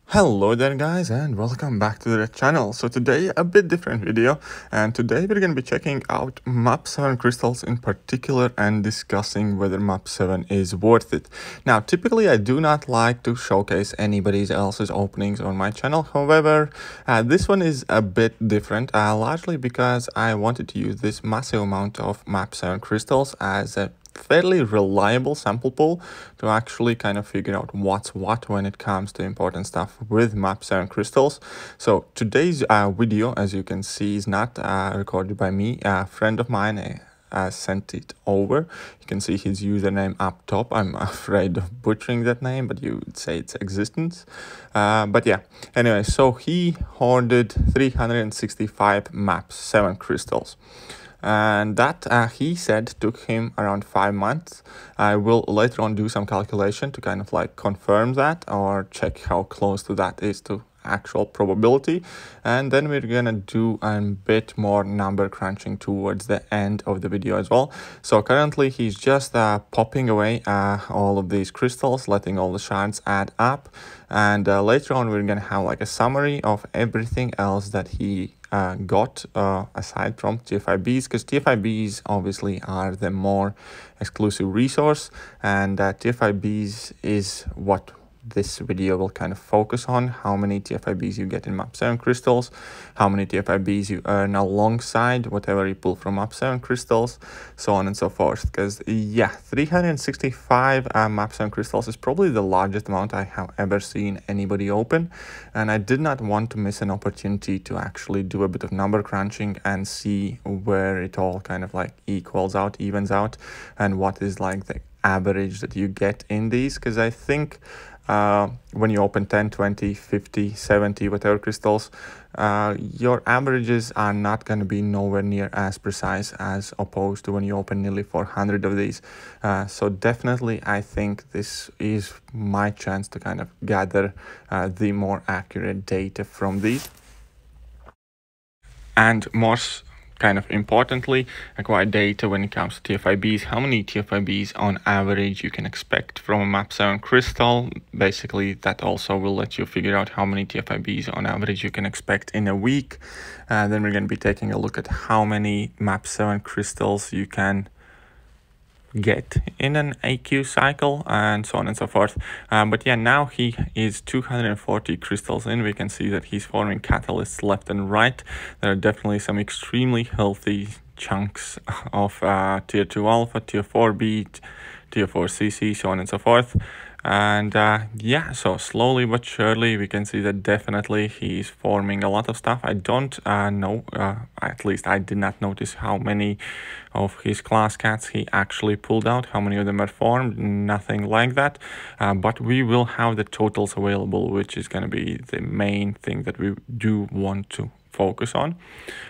Hello there guys, and welcome back to the channel. So today a bit different video, and today we're going to be checking out Map7 crystals in particular and discussing whether Map7 is worth it. Now typically I do not like to showcase anybody else's openings on my channel. However, this one is a bit different, largely because I wanted to use this massive amount of Map7 crystals as a fairly reliable sample pool to actually kind of figure out what's what when it comes to important stuff with Map7 crystals. So today's video, as you can see, is not recorded by me. A friend of mine sent it over. You can see his username up top. I'm afraid of butchering that name, but you would say it's existence. But yeah, anyway, so he hoarded 365 Map7 crystals. And that, he said, took him around 5 months. I will later on do some calculation to kind of like confirm that or check how close to that is to actual probability. And then we're gonna do a bit more number crunching towards the end of the video as well. So currently he's just popping away all of these crystals, letting all the shards add up. And later on we're gonna have like a summary of everything else that he got aside from TFIBs, because TFIBs obviously are the more exclusive resource, and TFIBs is what this video will kind of focus on: how many TFIBs you get in Map7 crystals, how many TFIBs you earn alongside whatever you pull from Map7 crystals, so on and so forth. Because yeah, 365 Map7 crystals is probably the largest amount I have ever seen anybody open, and I did not want to miss an opportunity to actually do a bit of number crunching and see where it all kind of like equals out, evens out, and what is like the average that you get in these. Because I think when you open 10, 20, 50, 70, whatever crystals, your averages are not going to be nowhere near as precise as opposed to when you open nearly 400 of these. So definitely I think this is my chance to kind of gather the more accurate data from these. And more kind of importantly, acquire data when it comes to TFIBs, how many TFIBs on average you can expect from a Map7 crystal. Basically, that also will let you figure out how many TFIBs on average you can expect in a week. Then we're going to be taking a look at how many Map7 crystals you can get in an AQ cycle, and so on and so forth. But yeah, now he is 240 crystals in. We can see that he's forming catalysts left and right. There are definitely some extremely healthy chunks of tier 2 alpha, tier 4B, tier 4 CC, so on and so forth. And yeah, so slowly but surely we can see that definitely he's forming a lot of stuff. I don't know, at least I did not notice how many of his class cats he actually pulled out, how many of them are formed, nothing like that. But we will have the totals available, which is going to be the main thing that we do want to focus on.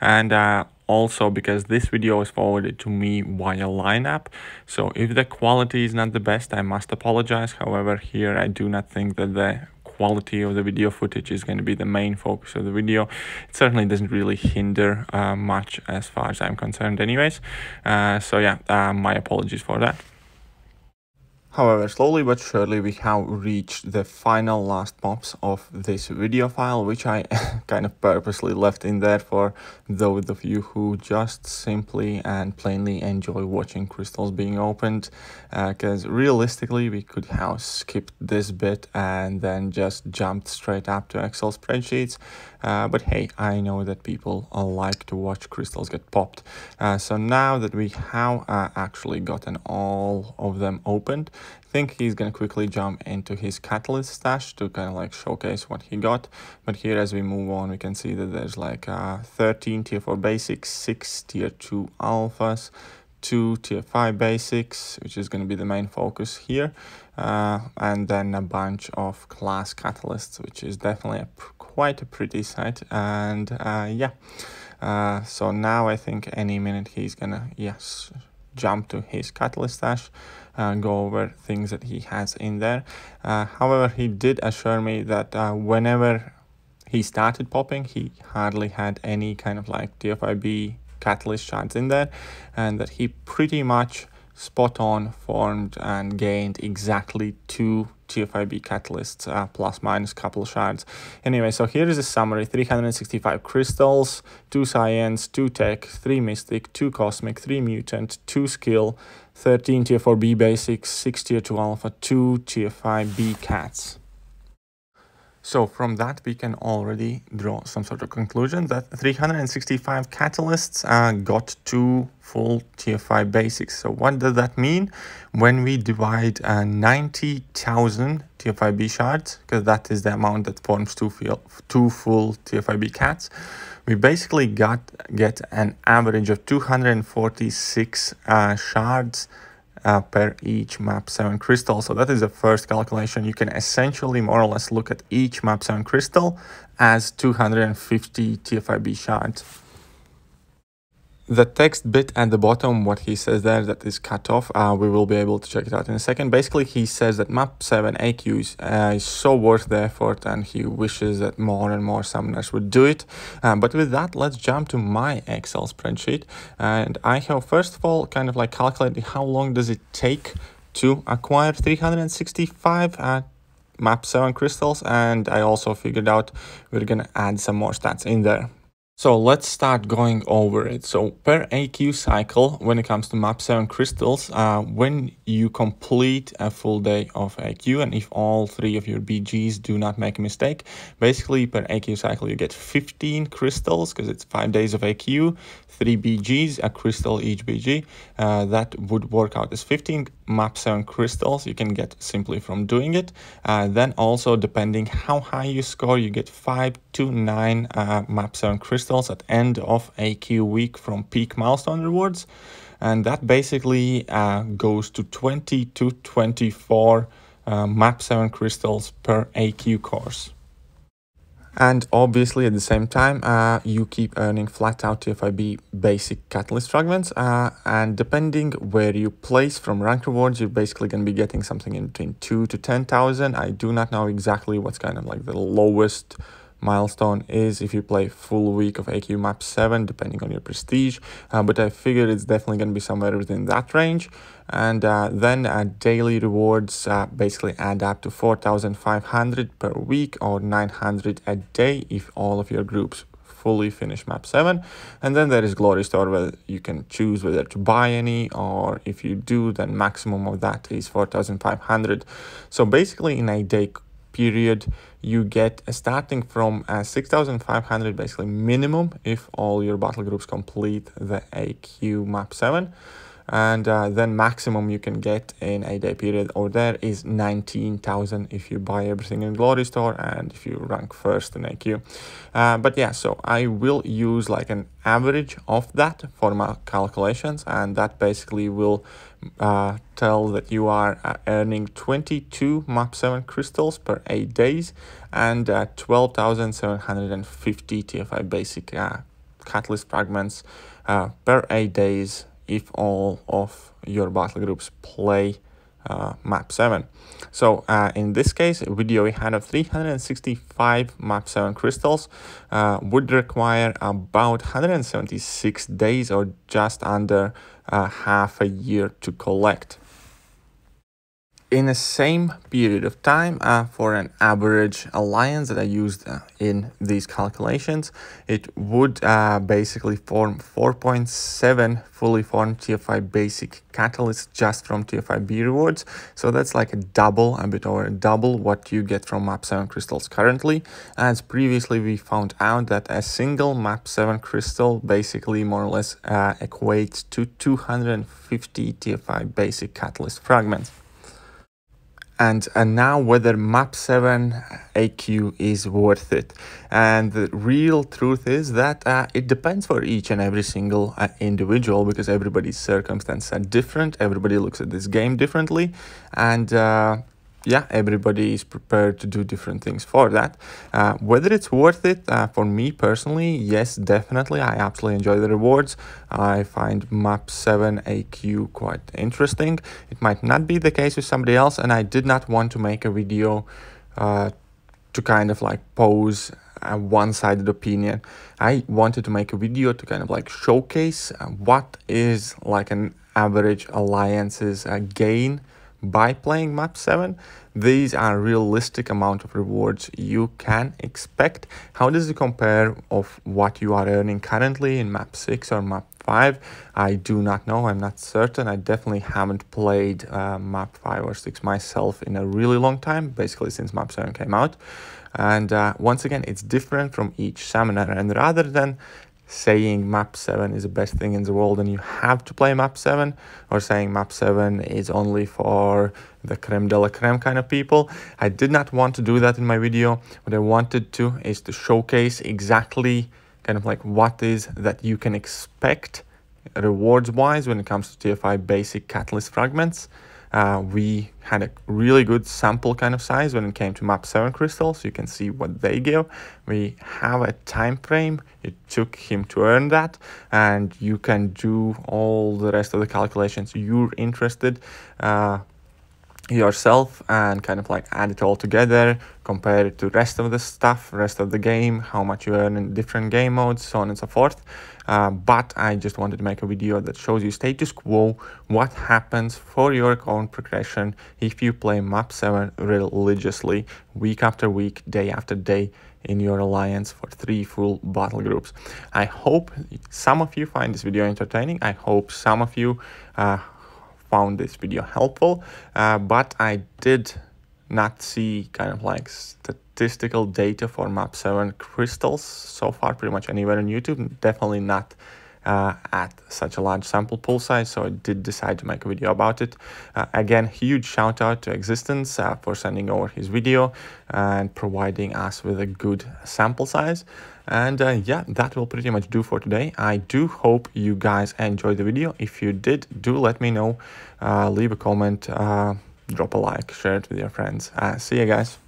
And also, because this video is forwarded to me via line app, so if the quality is not the best, I must apologize. However, here I do not think that the quality of the video footage is going to be the main focus of the video. It certainly doesn't really hinder much as far as I'm concerned anyways. So yeah, my apologies for that. However, slowly but surely we have reached the final last pops of this video file, which I kind of purposely left in there for those of you who just simply and plainly enjoy watching crystals being opened. Because realistically we could have skipped this bit and then just jumped straight up to Excel spreadsheets. But hey, I know that people like to watch crystals get popped. So now that we have actually gotten all of them opened, I think he's going to quickly jump into his catalyst stash to kind of like showcase what he got. But here, as we move on, we can see that there's like 13 tier 4 basics, 6 tier 2 alphas, 2 tier 5 basics, which is going to be the main focus here, and then a bunch of class catalysts, which is definitely quite a pretty sight. And yeah, so now I think any minute he's gonna jump to his catalyst stash and go over things that he has in there. However, he did assure me that whenever he started popping, he hardly had any kind of like TFIB catalyst shards in there, and that he pretty much spot on formed and gained exactly 2 TFIB catalysts, plus minus couple shards. Anyway, so here is a summary: 365 crystals, 2 science, 2 tech, 3 mystic, 2 cosmic, 3 mutant, 2 skill, 13 tier 4B basics, 6 tier 2 alpha, 2 tier 5B cats. So from that, we can already draw some sort of conclusion that 365 catalysts got 2 full tier 5 basics. So what does that mean? When we divide 90,000 tier 5B shards, because that is the amount that forms 2 full tier 5B cats, we basically get an average of 246 shards per each Map7 crystal. So that is the first calculation. You can essentially more or less look at each Map7 crystal as 250 TFIB shards. The text bit at the bottom, what he says there, that is cut off, we will be able to check it out in a second. Basically, he says that Map7 AQ is so worth the effort, and he wishes that more and more summoners would do it. But with that, let's jump to my Excel spreadsheet. And I have, first of all, kind of like calculated how long does it take to acquire 365 Map7 crystals. And I also figured out we're going to add some more stats in there. So let's start going over it. So per AQ cycle, when it comes to Map7 crystals, when you complete a full day of AQ, and if all 3 of your BGs do not make a mistake, basically per AQ cycle you get 15 crystals, because it's 5 days of AQ, 3 BGs, a crystal each BG. That would work out as 15 Map7 crystals you can get simply from doing it. Then also, depending how high you score, you get 5 to 9 Map7 crystals at end of AQ week from peak milestone rewards, and that basically goes to 20 to 24 Map7 crystals per AQ course. And obviously at the same time, you keep earning flat out TFIB basic catalyst fragments, and depending where you place from rank rewards, you're basically going to be getting something in between 2 to 10,000. I do not know exactly what's kind of like the lowest milestone is if you play full week of AQ Map7, depending on your prestige, but I figured it's definitely going to be somewhere within that range. And then daily rewards basically add up to 4,500 per week or 900 a day if all of your groups fully finish Map7. And then there is Glory Store, where you can choose whether to buy any, or if you do, then maximum of that is 4,500. So basically in a day period, you get starting from 6,500 basically minimum if all your battle groups complete the AQ Map7, and then maximum you can get in a day period or there is 19,000 if you buy everything in Glory Store and if you rank first in AQ. But yeah, so I will use like an average of that for my calculations, and that basically will tell that you are earning 22 Map7 crystals per 8 days and 12,750 TFI basic catalyst fragments per 8 days if all of your battle groups play Map7. So in this case, a video we had of 365 Map7 crystals would require about 176 days or just under half a year to collect. In the same period of time, for an average alliance that I used in these calculations, it would basically form 4.7 fully formed TFI basic catalysts just from TFIB rewards. So that's like a bit over double what you get from Map7 crystals currently. As previously we found out that a single Map7 crystal basically more or less equates to 250 TFI basic catalyst fragments. And now whether Map7 AQ is worth it. And the real truth is that it depends for each and every single individual, because everybody's circumstances are different. Everybody looks at this game differently. And yeah, everybody is prepared to do different things for that. Whether it's worth it, for me personally, yes, definitely. I absolutely enjoy the rewards. I find Map7 AQ quite interesting. It might not be the case with somebody else, and I did not want to make a video to kind of like pose a one-sided opinion. I wanted to make a video to kind of like showcase what is like an average alliance's gain by playing map 7. These are realistic amount of rewards you can expect. How does it compare of what you are earning currently in map 6 or map 5? I do not know. I'm not certain. I definitely haven't played map 5 or 6 myself in a really long time, basically since map 7 came out. And once again, it's different from each summoner. And rather than saying map 7 is the best thing in the world and you have to play map 7, or saying map 7 is only for the creme de la creme kind of people, I did not want to do that in my video. What I wanted to is to showcase exactly kind of like what is that you can expect rewards wise when it comes to TFI basic catalyst fragments. We had a really good sample kind of size when it came to map 7 crystals. You can see what they give. We have a time frame it took him to earn that, and you can do all the rest of the calculations you're interested yourself and kind of like add it all together, compare it to rest of the stuff, rest of the game, how much you earn in different game modes, so on and so forth. But I just wanted to make a video that shows you status quo, what happens for your own progression if you play map 7 religiously, week after week, day after day in your alliance for 3 full battle groups. I hope some of you find this video entertaining. I hope some of you found this video helpful, but I did not see kind of like statistical data for map 7 crystals so far pretty much anywhere on YouTube, definitely not at such a large sample pool size, so I did decide to make a video about it. Again, huge shout out to XSTENCEX for sending over his video and providing us with a good sample size. And yeah, that will pretty much do for today. I do hope you guys enjoyed the video. If you did, do let me know. Leave a comment, drop a like, share it with your friends. See you guys.